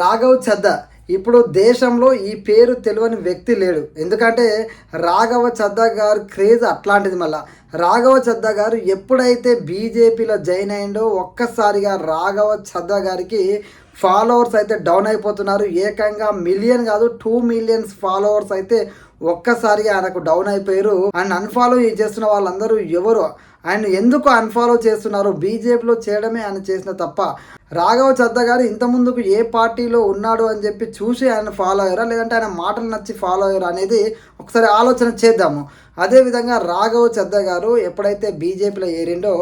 రాఘవ్ చద్దా ఇప్పుడు దేశంలో ఈ పేరు తెలియని వ్యక్తి లేడు. ఎందుకంటే రాఘవ చద్దా గారు క్రేజ్ అట్లాంటిది. మళ్ళా రాఘవ చద్దా గారు ఎప్పుడైతే బీజేపీలో జాయిన్ అయిండో ఒక్కసారిగా రాఘవ చద్దా గారికి ఫాలోవర్స్ అయితే డౌన్ అయిపోతున్నారు. ఏకంగా మిలియన్ కాదు 2 మిలియన్స్ ఫాలోవర్స్ అయితే ఒక్కసారిగా ఆయనకు డౌన్ అయిపోయారు. అండ్ అన్ఫాలో చేస్తున్న వాళ్ళందరూ ఎవరు, ఆయన ఎందుకు అన్ఫాలో చేస్తున్నారు? బీజేపీలో చేయడమే ఆయన చేసిన తప్ప. రాఘవ చద్దా గారు ఇంత ముందుకు ఏ పార్టీలో ఉన్నాడు అని చెప్పి చూసి ఆయన ఫాలో అయ్యారా, లేదంటే ఆయన మాటలు నచ్చి ఫాలో అయ్యారా అనేది ఒకసారి ఆలోచన చేద్దాము. అదేవిధంగా రాఘవ చద్దా గారు ఎప్పుడైతే బీజేపీలో ఏరిండో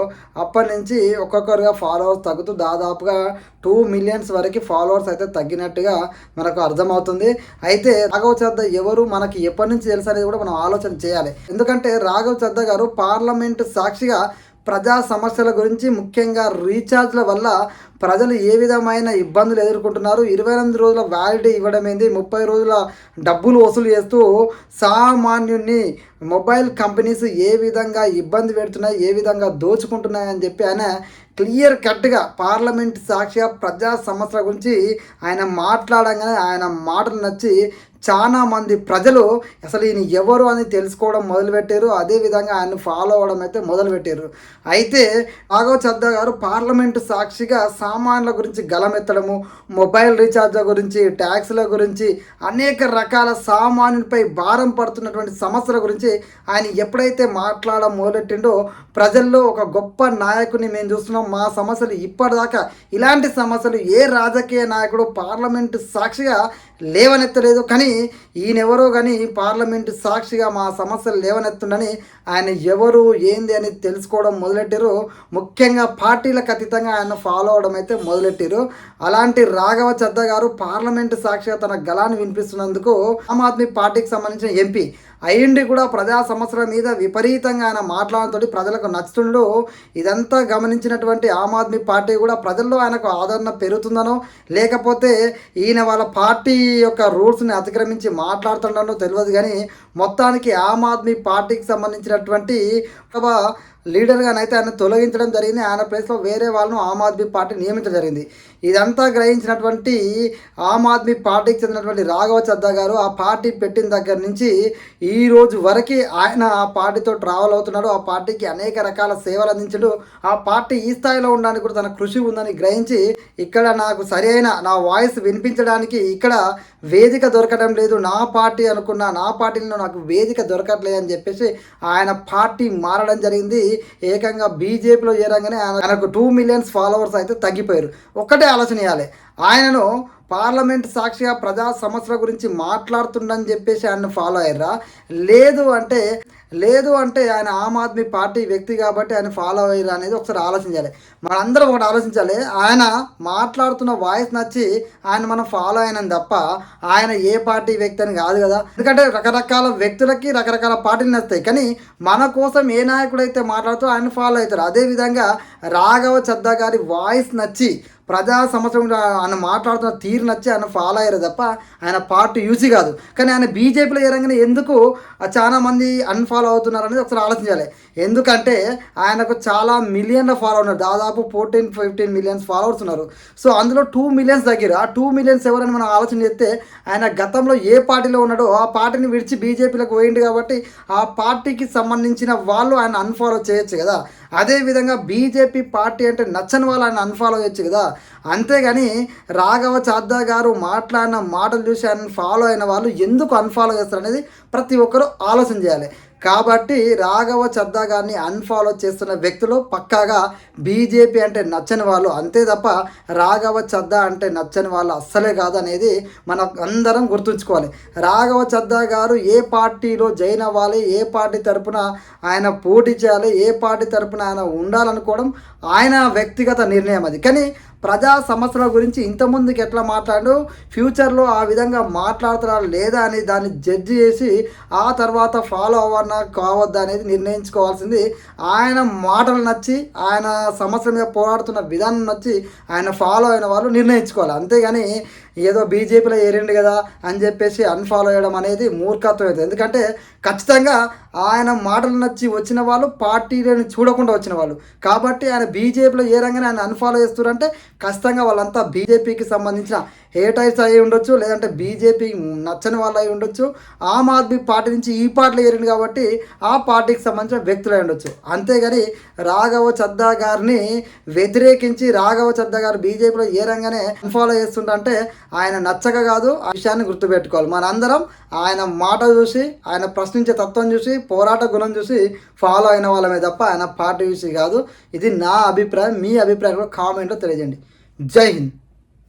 అప్పటి నుంచి ఒక్కొక్కరుగా ఫాలోవర్స్ తగ్గుతూ దాదాపుగా 2 మిలియన్స్ వరకు ఫాలోవర్స్ అయితే తగ్గినట్టుగా మనకు అర్థమవుతుంది. అయితే రాఘవ చద్దా ఎవరు, మనకి ఎప్పటి నుంచి తెలుసు అనేది కూడా మనం ఆలోచన చేయాలి. ఎందుకంటే రాఘవ చద్దా గారు పార్లమెంటు సాక్షిగా ప్రజా సమస్యల గురించి, ముఖ్యంగా రీఛార్జ్ల వల్ల ప్రజలు ఏ విధమైన ఇబ్బందులు ఎదుర్కొంటున్నారు, 28 రోజుల వ్యాలిడిటీ ఇవ్వడం ఏంది, 30 రోజుల డబ్బులు వసూలు చేస్తూ సామాన్యుని మొబైల్ కంపెనీస్ ఏ విధంగా ఇబ్బంది పెడుతున్నాయి, ఏ విధంగా దోచుకుంటున్నాయి అని చెప్పి ఆయన క్లియర్ కట్గా పార్లమెంట్ సాక్షిగా ప్రజా సమస్యల గురించి ఆయన మాట్లాడంగానే ఆయన మాటలు నచ్చి చాలా మంది ప్రజలు అసలు ఈయన ఎవరు అని తెలుసుకోవడం మొదలుపెట్టారు. అదేవిధంగా ఆయన ఫాలో అవ్వడం అయితే మొదలుపెట్టారు. అయితే రాఘవ చద్దా గారు పార్లమెంటు సాక్షిగా సామాన్ల గురించి గలమెత్తడము, మొబైల్ రీఛార్జ్ల గురించి, ట్యాక్స్ల గురించి, అనేక రకాల సామాన్యులపై భారం పడుతున్నటువంటి సమస్యల గురించి ఆయన ఎప్పుడైతే మాట్లాడడం మొదలెట్టిండో ప్రజల్లో ఒక గొప్ప నాయకుని మేము చూస్తున్నాం, మా సమస్యలు ఇప్పటిదాకా ఇలాంటి సమస్యలు ఏ రాజకీయ నాయకుడు పార్లమెంటు సాక్షిగా లేవనెత్తలేదు, కానీ ఈయనెవరో కానీ పార్లమెంటు సాక్షిగా మా సమస్యలు లేవనెత్తుండని ఆయన ఎవరు ఏంది అని తెలుసుకోవడం మొదలెట్టారు. ముఖ్యంగా పార్టీలకు అతీతంగా ఆయన ఫాలో అవడం అయితే మొదలెట్టారు. అలాంటి రాఘవ చద్దా గారు పార్లమెంటు సాక్షిగా తన గళాన్ని వినిపిస్తున్నందుకు ఆమ్ ఆద్మీ పార్టీకి సంబంధించిన ఎంపీ అయ్యిండి కూడా ప్రజా సమస్యల మీద విపరీతంగా ఆయన మాట్లాడడంతో ప్రజలకు నచ్చుతుండో ఇదంతా గమనించినటువంటి ఆమ్ ఆద్మీ పార్టీ కూడా ప్రజల్లో ఆయనకు ఆదరణ పెరుగుతుందనో, లేకపోతే ఈయన వాళ్ళ పార్టీ యొక్క రూల్స్ని అతిక్రమించి మాట్లాడుతుండనో తెలియదు, కానీ మొత్తానికి ఆమ్ ఆద్మీ పార్టీకి సంబంధించినటువంటి లీడర్గానైతే ఆయన తొలగించడం జరిగింది. ఆయన ప్లేస్లో వేరే వాళ్ళను ఆమ్ ఆద్మీ పార్టీ నియమించడం జరిగింది. ఇదంతా గ్రహించినటువంటి ఆమ్ ఆద్మీ పార్టీకి చెందినటువంటి రాఘవ చద్దా గారు ఆ పార్టీ పెట్టిన దగ్గర నుంచి ఈ రోజు వరకు ఆయన ఆ పార్టీతో ట్రావెల్ అవుతున్నాడు. ఆ పార్టీకి అనేక రకాల సేవలు అందించాడు. ఆ పార్టీ ఈ స్థాయిలో ఉండడానికి కూడా తన కృషి ఉందని గ్రహించి ఇక్కడ నాకు సరైన నా వాయిస్ వినిపించడానికి ఇక్కడ వేదిక దొరకడం లేదు, నా పార్టీ అనుకున్న నా పార్టీలో నాకు వేదిక దొరకట్లేదు అని చెప్పేసి ఆయన పార్టీ మారడం జరిగింది. ఏకంగా బీజేపీలో చేరంగానే ఆయనకు 2 మిలియన్స్ ఫాలోవర్స్ అయితే తగ్గిపోయారు. ఒక్కటే ఆలోచన చేయాలి, ఆయనను పార్లమెంట్ సాక్షిగా ప్రజా సమస్యల గురించి మాట్లాడుతుండని చెప్పేసి ఆయన ఫాలో అయ్యారా, లేదు అంటే ఆయన ఆమ్ ఆద్మీ పార్టీ వ్యక్తి కాబట్టి ఆయన ఫాలో అయ్యారా అనేది ఒకసారి ఆలోచించాలి. మనందరం ఒకటి ఆలోచించాలి, ఆయన మాట్లాడుతున్న వాయిస్ నచ్చి ఆయన మనం ఫాలో అయినాం తప్ప ఆయన ఏ పార్టీ వ్యక్తి అని కాదు కదా. ఎందుకంటే రకరకాల వ్యక్తులకి రకరకాల పార్టీలు నచ్చుతాయి, కానీ మన కోసం ఏ నాయకుడు అయితే మాట్లాడుతూ ఆయన ఫాలో అవుతారు. అదేవిధంగా రాఘవ చద్దా గారి వాయిస్ నచ్చి ప్రజా సమస్య ఆయన మాట్లాడుతున్న తీరు నచ్చి ఆయన ఫాలో అయ్యారు తప్ప ఆయన పార్టీ యూజీ కాదు. కానీ ఆయన బీజేపీలో ఏరంగానే ఎందుకు చాలా మంది అన్ఫాలో అవుతున్నారు అనేది ఒకసారి ఆలోచించాలి. ఎందుకంటే ఆయనకు చాలా మిలియన్ల ఫాలో ఉన్నారు, దాదాపు 14-15 మిలియన్స్ ఫాలోవర్స్ ఉన్నారు. సో అందులో 2 మిలియన్స్ దగ్గర ఆ 2 మిలియన్స్ ఎవరని మనం ఆలోచన చేస్తే ఆయన గతంలో ఏ పార్టీలో ఉన్నాడో ఆ పార్టీని విడిచి బీజేపీలోకి పోయింది కాబట్టి ఆ పార్టీకి సంబంధించిన వాళ్ళు ఆయన అన్ఫాలో చేయొచ్చు కదా. అదేవిధంగా బీజేపీ పార్టీ అంటే నచ్చని వాళ్ళు ఆయన అన్ఫాలో చేయొచ్చు కదా. అంతేగాని రాఘవ చద్దా గారు మాట్లాడిన మాటలు చూసి ఆయన ఫాలో అయిన వాళ్ళు ఎందుకు అన్ఫాలో చేస్తారు అనేది ప్రతి ఒక్కరూ ఆలోచన చేయాలి. కాబట్టి రాఘవ చద్దా గారిని అన్ఫాలో చేస్తున్న వ్యక్తులు పక్కాగా బీజేపీ అంటే నచ్చని వాళ్ళు, అంతే తప్ప రాఘవ చద్దా అంటే నచ్చని వాళ్ళు అస్సలే కాదు అనేది మనం అందరం గుర్తుంచుకోవాలి. రాఘవ చద్దా గారు ఏ పార్టీలో జాయిన్ అవ్వాలి, ఏ పార్టీ తరపున ఆయన పోటీ చేయాలి, ఏ పార్టీ తరపున ఆయన ఉండాలనుకోవడం ఆయన వ్యక్తిగత నిర్ణయం అది. కానీ ప్రజా సమస్యల గురించి ఇంతకుముందుకు ఎట్లా మాట్లాడు ఫ్యూచర్లో ఆ విధంగా మాట్లాడుతారా లేదా అని దాన్ని జడ్జి చేసి ఆ తర్వాత ఫాలో అవ్వనా కావద్దా అనేది నిర్ణయించుకోవాల్సింది ఆయన మాటలు నచ్చి ఆయన సమస్యల మీద పోరాడుతున్న విధానం నచ్చి ఆయన ఫాలో అయిన వాళ్ళు నిర్ణయించుకోవాలి. అంతేగాని ఏదో బీజేపీలో ఏరిండు కదా అని చెప్పేసి అన్ఫాలో చేయడం అనేది మూర్ఖత్వం అవుతుంది. ఎందుకంటే ఖచ్చితంగా ఆయన మాటలు నచ్చి వచ్చిన వాళ్ళు పార్టీలను చూడకుండా వచ్చిన వాళ్ళు కాబట్టి ఆయన బీజేపీలో ఏ రంగానే ఆయన అన్ఫాలో చేస్తున్నారంటే ఖచ్చితంగా వాళ్ళంతా బీజేపీకి సంబంధించిన హేటర్స్ అయి ఉండొచ్చు, లేదంటే బీజేపీ నచ్చని వాళ్ళు అయి ఉండొచ్చు, ఆమ్ ఆద్మీ పార్టీ నుంచి ఈ పార్టీలో ఏరింది కాబట్టి ఆ పార్టీకి సంబంధించిన వ్యక్తులు అయి ఉండొచ్చు. అంతేగాని రాఘవ చద్దా గారిని వ్యతిరేకించి రాఘవ చద్దా గారు బీజేపీలో ఏరంగానే ఫాలో చేస్తుంటే ఆయన నచ్చక కాదు. ఆ విషయాన్ని గుర్తుపెట్టుకోవాలి. మనందరం ఆయన మాట చూసి, ఆయన ప్రశ్నించే తత్వం చూసి, పోరాట గుణం చూసి ఫాలో అయిన వాళ్ళమే తప్ప ఆయన పార్టీ విషయం కాదు. ఇది నా అభిప్రాయం. మీ అభిప్రాయం కూడా కామెంట్లో తెలియజేయండి. జై హింద్.